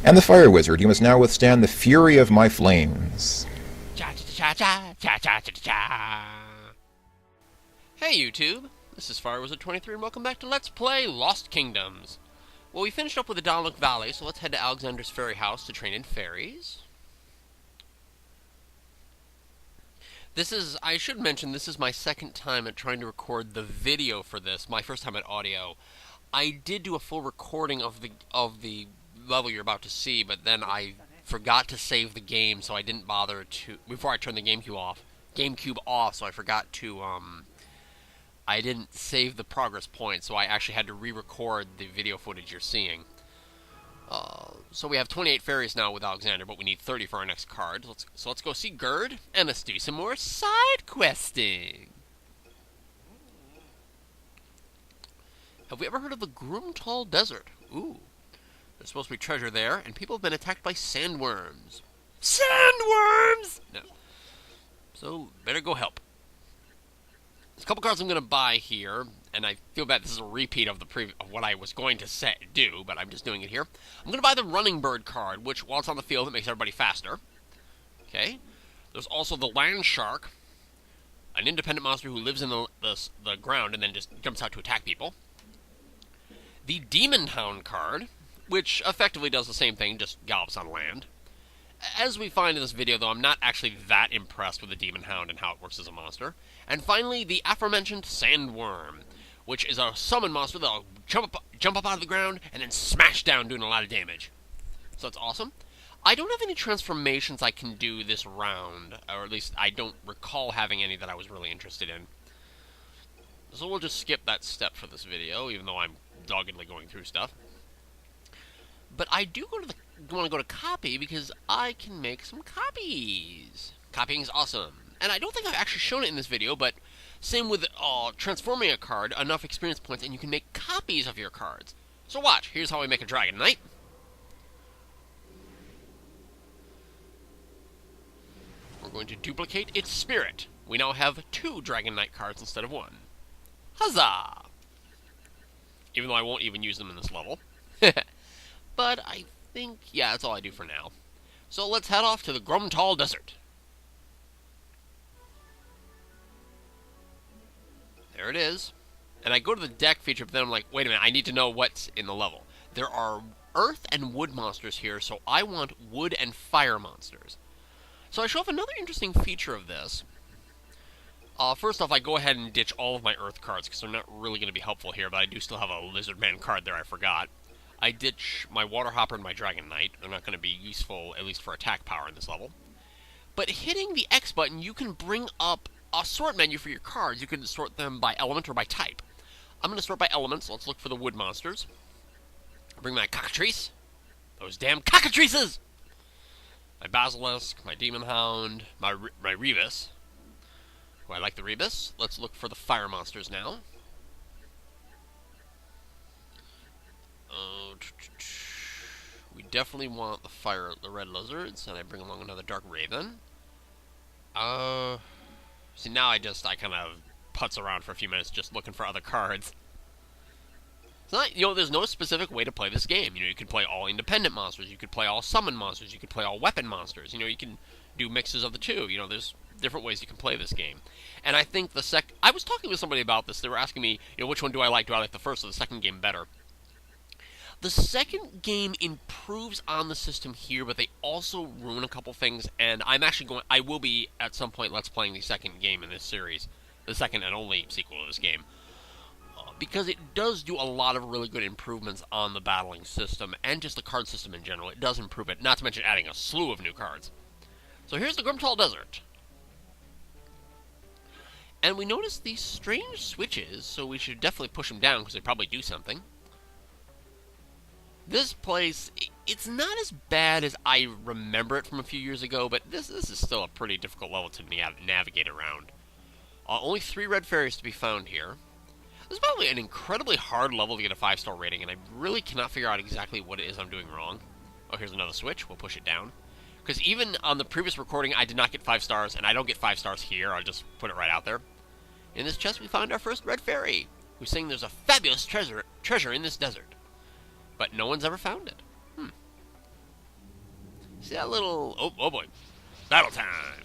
And the Fire Wizard, you must now withstand the fury of my flames. Cha-cha-cha-cha, Hey YouTube, this is Firewizard23 and welcome back to Let's Play Lost Kingdoms. Well, we finished up with the Donlook Valley, so let's head to Alexander's Fairy House to train in fairies. I should mention, this is my second time at trying to record the video for this, my first time at audio. I did do a full recording of the level you're about to see, but then I forgot to save the game, so I didn't bother to, before I turned the GameCube off, so I forgot to, I didn't save the progress point, so I actually had to re-record the video footage you're seeing. So we have 28 fairies now with Alexander, but we need 30 for our next card. So let's go see Gerd, and let's do some more side questing. Have we ever heard of the Gromtull Desert? Ooh. There's supposed to be treasure there, and people have been attacked by sandworms. Sandworms! No. So, better go help. There's a couple cards I'm going to buy here, and I feel bad this is a repeat of what I was going to do, but I'm just doing it here. I'm going to buy the Running Bird card, which, while it's on the field, it makes everybody faster. Okay. There's also the Land Shark, an independent monster who lives in the ground and then just jumps out to attack people. The Demon Hound card, which effectively does the same thing, just gallops on land. As we find in this video, though, I'm not actually that impressed with the Demon Hound and how it works as a monster. And finally, the aforementioned Sandworm, which is a summon monster that'll jump up out of the ground and then smash down, doing a lot of damage. So that's awesome. I don't have any transformations I can do this round, or at least I don't recall having any that I was really interested in. So we'll just skip that step for this video, even though I'm doggedly going through stuff. But I do want to go to copy because I can make some copies. Copying is awesome. And I don't think I've actually shown it in this video, but same with transforming a card, enough experience points, and you can make copies of your cards. So watch, here's how I make a Dragon Knight. We're going to duplicate its spirit. We now have 2 Dragon Knight cards instead of 1. Huzzah! Even though I won't even use them in this level. But I think, yeah, that's all I do for now. So let's head off to the Gromtull Desert. There it is. And I go to the deck feature, but then I'm like, wait a minute, I need to know what's in the level. There are earth and wood monsters here, so I want wood and fire monsters. So I show off another interesting feature of this. First off, I go ahead and ditch all of my earth cards, because they're not really going to be helpful here, but I do still have a Lizard Man card there I forgot. I ditch my Water Hopper and my Dragon Knight. They're not going to be useful, at least for attack power in this level. But hitting the X button, you can bring up a sort menu for your cards. You can sort them by element or by type. I'm going to sort by elements. Let's look for the wood monsters. I'll bring my Cockatrice. Those damn Cockatrices! My Basilisk, my Demon Hound, my Rebus. Oh, I like the Rebus. Let's look for the fire monsters now. We definitely want the red lizards, and I bring along another dark raven. See, now I kind of putz around for a few minutes just looking for other cards. It's not, there's no specific way to play this game. You could play all independent monsters, you could play all summon monsters, you could play all weapon monsters. You can do mixes of the two. There's different ways you can play this game. And I think I was talking with somebody about this. They were asking me, which one do I like? Do I like the first or the second game better? The second game improves on the system here, but they also ruin a couple things, and I will be, at some point, let's playing the second game in this series. The second and only sequel to this game. Because it does do a lot of really good improvements on the battling system, and just the card system in general. It does improve it, not to mention adding a slew of new cards. So here's the Gromtull Desert. And we notice these strange switches, so we should definitely push them down, because they probably do something. This place, it's not as bad as I remember it from a few years ago, but this is still a pretty difficult level to navigate around. Only 3 red fairies to be found here. This is probably an incredibly hard level to get a 5-star rating, and I really cannot figure out exactly what it is I'm doing wrong. Oh, here's another switch. We'll push it down. Because even on the previous recording, I did not get 5 stars, and I don't get 5 stars here. I'll just put it right out there. In this chest, we found our first red fairy, who's saying there's a fabulous treasure in this desert. But no one's ever found it. See that little... Oh boy. Battle time!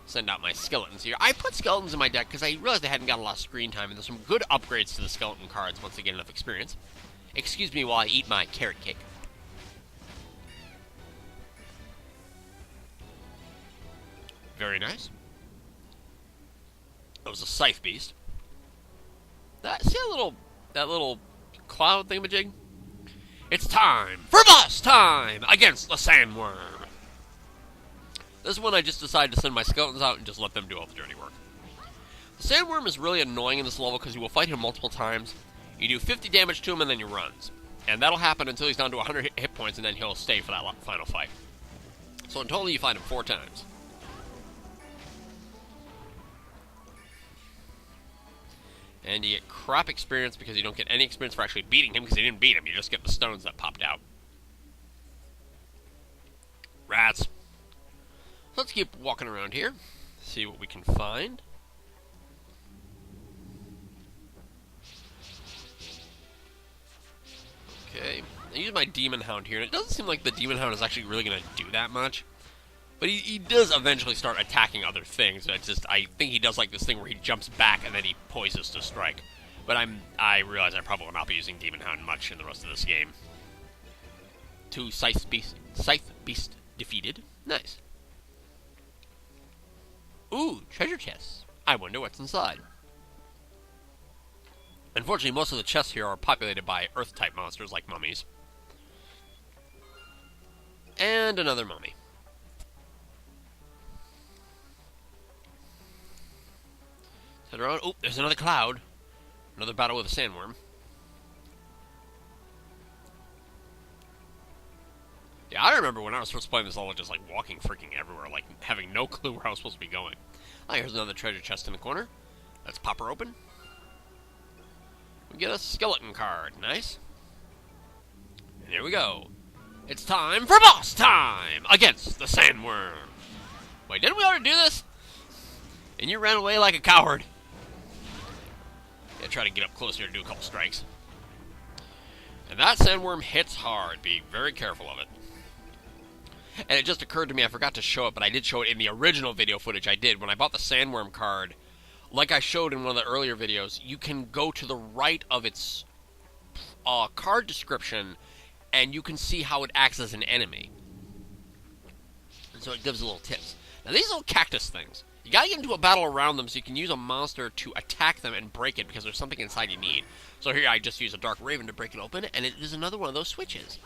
Send out my skeletons here. I put skeletons in my deck because I realized I hadn't got a lot of screen time, and there's some good upgrades to the skeleton cards once I get enough experience. Excuse me while I eat my carrot cake. Very nice. That was a scythe beast. See that little cloud thingamajig? It's time for boss time against the sandworm. This one I just decided to send my skeletons out and just let them do all the dirty work. The sandworm is really annoying in this level because you will fight him multiple times. You do 50 damage to him and then he runs. And that'll happen until he's down to 100 hit points and then he'll stay for that final fight. So in total you fight him 4 times. And you get crap experience because you don't get any experience for actually beating him because you didn't beat him. You just get the stones that popped out. Rats. So let's keep walking around here. See what we can find. Okay. I use my Demon Hound here, and it doesn't seem like the Demon Hound is actually really going to do that much. But he does eventually start attacking other things. I think he does like this thing where he jumps back and then he poises to strike. But I realize I probably will not be using Demon Hound much in the rest of this game. 2 Scythe Beast defeated. Nice. Ooh, treasure chests. I wonder what's inside. Unfortunately, most of the chests here are populated by Earth-type monsters like mummies. And another mummy. Head around. Oh, there's another cloud. Another battle with a sandworm. Yeah, I remember when I was first playing this level, just like walking freaking everywhere, like having no clue where I was supposed to be going. Ah, here's another treasure chest in the corner. Let's pop her open. We get a skeleton card. Nice. And here we go. It's time for boss time against the sandworm. Wait, didn't we already do this? And you ran away like a coward. Yeah, try to get up closer to do a couple strikes. And that sandworm hits hard. Be very careful of it. And it just occurred to me, I forgot to show it, but I did show it in the original video footage I did. When I bought the sandworm card, like I showed in one of the earlier videos, you can go to the right of its card description, and you can see how it acts as an enemy. And so it gives little tips. Now, these little cactus things, you gotta get into a battle around them so you can use a monster to attack them and break it because there's something inside you need. So here I just use a Dark Raven to break it open, and it is another one of those switches.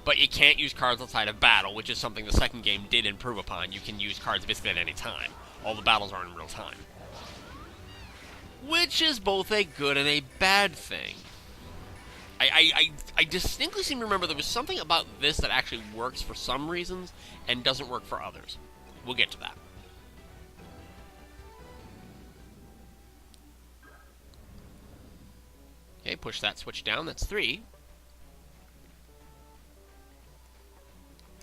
But you can't use cards outside of battle, which is something the second game did improve upon. You can use cards basically at any time. All the battles are in real time. Which is both a good and a bad thing. I distinctly seem to remember there was something about this that actually works for some reasons and doesn't work for others. We'll get to that. Okay, push that switch down. That's 3.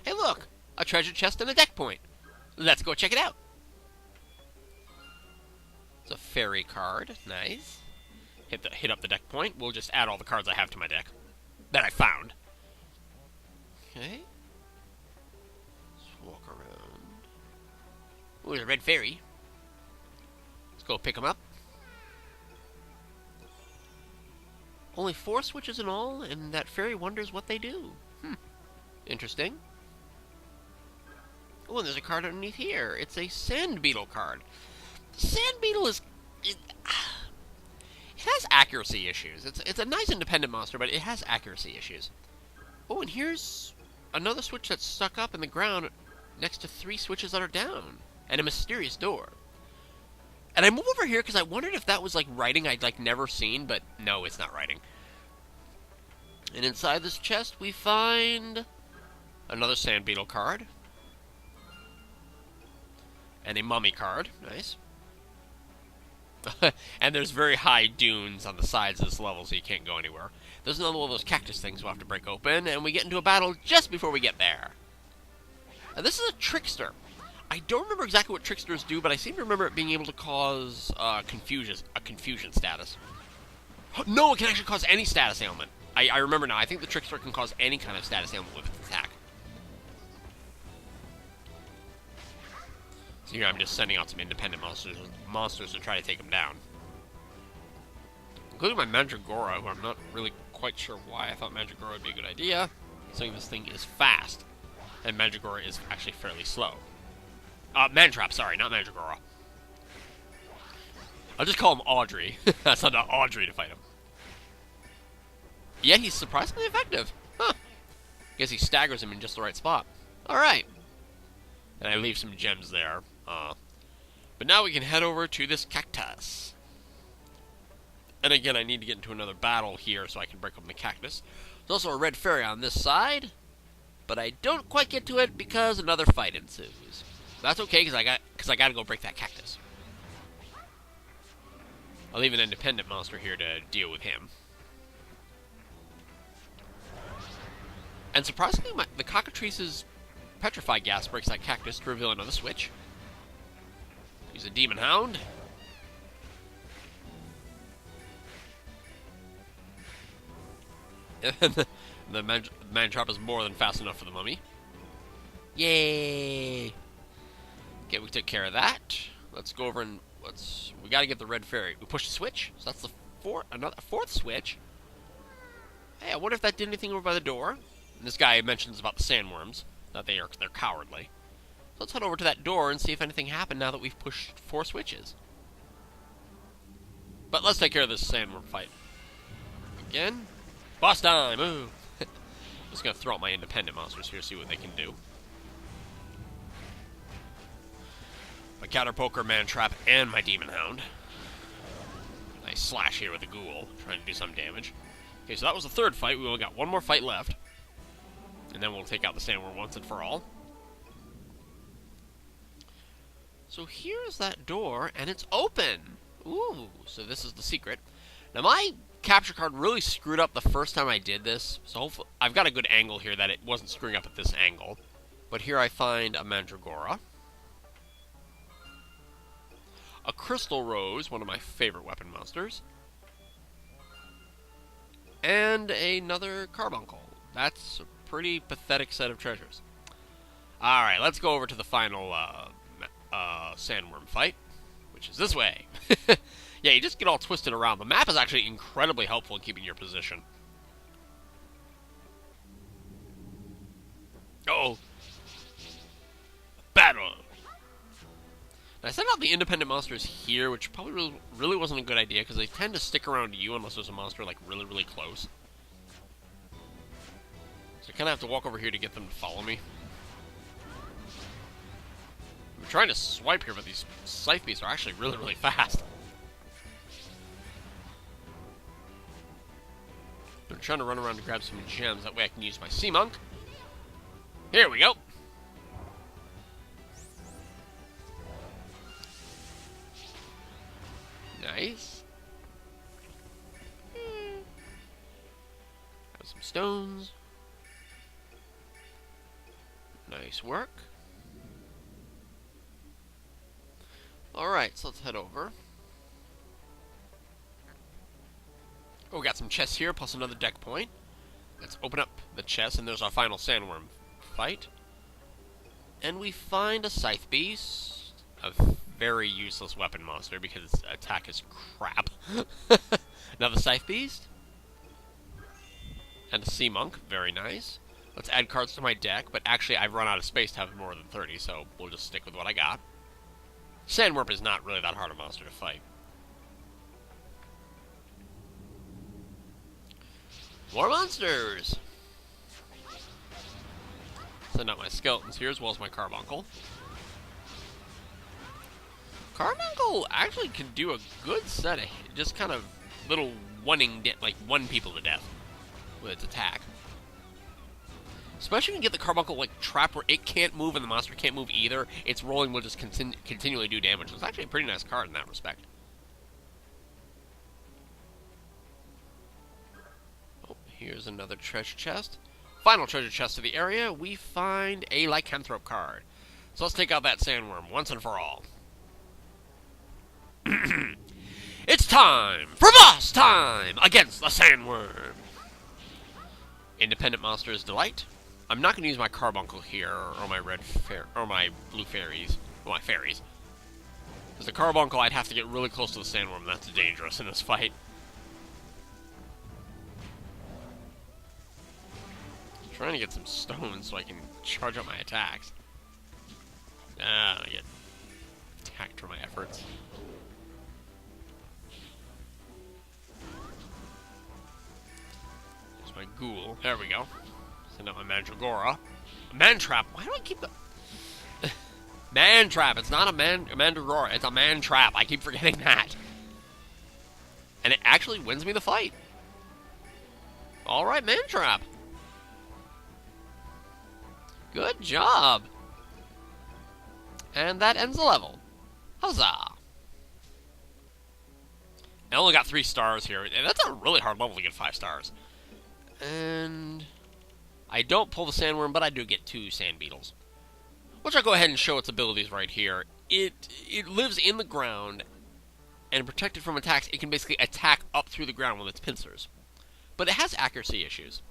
Hey, look! A treasure chest and a deck point. Let's go check it out. It's a fairy card. Nice. Hit up the deck point. We'll just add all the cards I have to my deck that I found. Okay. Let's walk around. Ooh, there's a red fairy. Let's go pick them up. Only 4 switches in all, and that fairy wonders what they do. Interesting. Oh, and there's a card underneath here. It's a Sand Beetle card. Sand Beetle is... It has accuracy issues. It's a nice independent monster, but it has accuracy issues. Oh, and here's another switch that's stuck up in the ground next to 3 switches that are down. And a mysterious door. And I move over here because I wondered if that was like writing I'd like never seen, but no, it's not writing. And inside this chest we find another Sand Beetle card. And a mummy card. Nice. And there's very high dunes on the sides of this level, so you can't go anywhere. There's another one of those cactus things we'll have to break open, and we get into a battle just before we get there. Now, this is a trickster. I don't remember exactly what tricksters do, but I seem to remember it being able to cause a confusion status. No, it can actually cause any status ailment. I remember now. I think the Trickster can cause any kind of status ailment with its attack. So here I'm just sending out some independent monsters to try to take him down. Including my Mandragora, who I'm not really quite sure why I thought Mandragora would be a good idea. Saying this thing is fast, and Mandragora is actually fairly slow. Mantrap, sorry, not Mandragora. I'll just call him Audrey. That's not Audrey to fight him. Yet he's surprisingly effective. Huh. Guess he staggers him in just the right spot. Alright. And I leave some gems there. But now we can head over to this cactus. And again, I need to get into another battle here so I can break open the cactus. There's also a red fairy on this side. But I don't quite get to it because another fight ensues. That's okay, because I got to go break that cactus. I'll leave an independent monster here to deal with him. And surprisingly, the cockatrice's petrify gas breaks that cactus to reveal another switch. Use a demon hound. And the man-trap is more than fast enough for the mummy. Yay! Okay, we took care of that. Let's go over and we gotta get the red fairy. We push the switch, so that's the fourth switch. Hey, I wonder if that did anything over by the door. And this guy mentions about the sandworms, that they're cowardly. So let's head over to that door and see if anything happened now that we've pushed 4 switches. But let's take care of this sandworm fight. Again. Boss time! Ooh! Just gonna throw out my independent monsters here, see what they can do. My counterpoker, man-trap, and my demon hound. Nice slash here with the ghoul, trying to do some damage. Okay, so that was the third fight. We only got one more fight left. And then we'll take out the sandworm once and for all. So here's that door, and it's open! Ooh, so this is the secret. Now my capture card really screwed up the first time I did this, so hopefully I've got a good angle here that it wasn't screwing up at this angle. But here I find a Mandragora. A Crystal Rose, one of my favorite weapon monsters. And another Carbuncle. That's a pretty pathetic set of treasures. Alright, let's go over to the final sandworm fight, which is this way. Yeah, you just get all twisted around. The map is actually incredibly helpful in keeping your position. Uh-oh. Battle! I sent out the independent monsters here, which probably really wasn't a good idea, because they tend to stick around you unless there's a monster, like, really close. So I kind of have to walk over here to get them to follow me. I'm trying to swipe here, but these scythe beasts are actually really fast. I'm trying to run around to grab some gems, that way I can use my sea monk. Here we go! Nice. Have some stones. Nice work. Alright, so let's head over. Oh, we got some chests here, plus another deck point. Let's open up the chest, and there's our final sandworm fight. And we find a scythe beast. A very useless weapon monster, because its attack is crap. Another scythe beast. And a sea monk, very nice. Let's add cards to my deck, but actually I've run out of space to have more than 30, so we'll just stick with what I got. Sandworm is not really that hard a monster to fight. More monsters! Send out my skeletons here, as well as my Carbuncle. Carbuncle actually can do a good set of just kind of little one people to death with its attack. Especially when you get the Carbuncle like trapped where it can't move and the monster can't move either. Its rolling will just continually do damage. It's actually a pretty nice card in that respect. Oh, here's another treasure chest. Final treasure chest of the area, we find a Lycanthrope card. So let's take out that sandworm once and for all. It's time for boss time against the sandworm. Independent Monster's Delight. I'm not going to use my Carbuncle here, or my or my blue fairies, or my fairies. Because the Carbuncle, I'd have to get really close to the Sandworm, and that's dangerous in this fight. I'm trying to get some stones so I can charge up my attacks. I get attacked for my efforts. There's my Ghoul. There we go. Send out my Mandragora. A Man-Trap. Why do I keep the... Man-Trap. It's not a Mandragora. It's a Man-Trap. I keep forgetting that. And it actually wins me the fight. Alright, Man-Trap. Good job. And that ends the level. Huzzah! I only got 3 stars here. And that's a really hard level to get 5 stars. And I don't pull the Sandworm, but I do get 2 Sand Beetles. Which I'll go ahead and show its abilities right here. It lives in the ground, and protected from attacks, it can basically attack up through the ground with its pincers. But it has accuracy issues.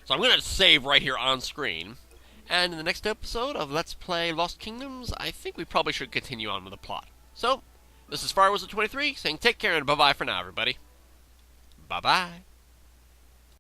So I'm going to save right here on screen. And in the next episode of Let's Play Lost Kingdoms, I think we probably should continue on with the plot. So, this is Firewizard23 saying take care and bye-bye for now, everybody. Bye-bye.